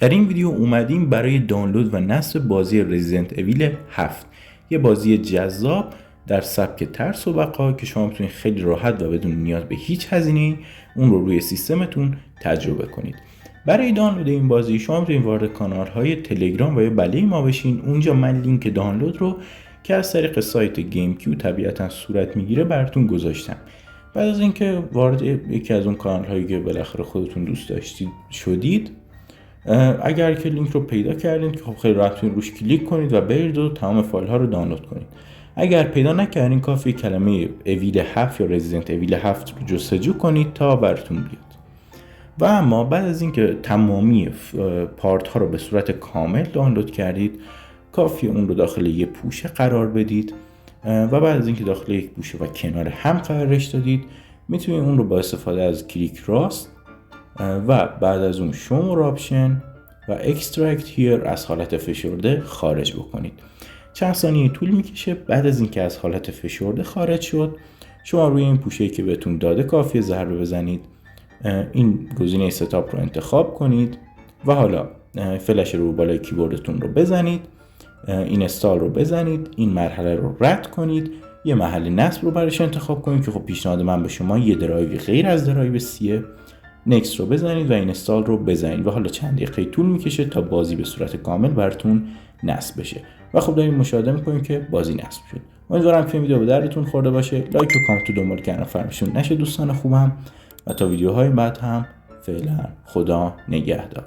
در این ویدیو اومدیم برای دانلود و نصب بازی رزیدنت اویل 7، یه بازی جذاب در سبک ترس و بقا که شما میتونید خیلی راحت و بدون نیاز به هیچ هزینه‌ای اون رو روی سیستمتون تجربه کنید. برای دانلود این بازی شما میتونید وارد کانال‌های تلگرام و یا بله ما بشین. اونجا من لینک دانلود رو که از طریق سایت گیم کیو طبیعتاً صورت میگیره براتون گذاشتم. بعد از اینکه وارد یکی از اون کانال‌هایی که بالاخره خودتون دوست داشتید شدید، اگر که لینک رو پیدا کردید که خب خیلی راحت میتونید روش کلیک کنید و برید و تمام فایل ها رو دانلود کنید. اگر پیدا نکردین کافی کلمه اویل 7 یا رزیدنت اویل 7 رو جستجو کنید تا براتون بیاد. و اما بعد از اینکه تمامی پارت ها رو به صورت کامل دانلود کردید، کافی اون رو داخل یه پوشه قرار بدید و بعد از اینکه داخل یک پوشه و کنار هم قرارش دادید، میتونید اون رو با استفاده از کلیک راست و بعد از اون شو مور آپشن و اکسترکت هیر از حالت فشرده خارج بکنید. چند ثانیه طول میکشه. بعد از اینکه از حالت فشرده خارج شد، شما روی این پوشه‌ای که بهتون داده کافیه ضربه بزنید، این گزینه ستاپ رو انتخاب کنید و حالا فلش رو بالای کیبوردتون رو بزنید، این استال رو بزنید، این مرحله رو رد کنید، یه محل نصب رو براش انتخاب کنید که خب پیشنهاد من به شما یه درایو غیر از درایو سیه. نکست رو بزنید و این استال رو بزنید و حالا چند دقیقه طول میکشه تا بازی به صورت کامل براتون نصب بشه و خب دارید مشاهده میکنید که بازی نصب شد. امیدوارم که این ویدیو به دردتون خورده باشه. لایک و کامنت رو دنبال کردن فراموش نشه دوستان خوبم، و تا ویدیوهای بعد هم فعلا خدا نگهدار.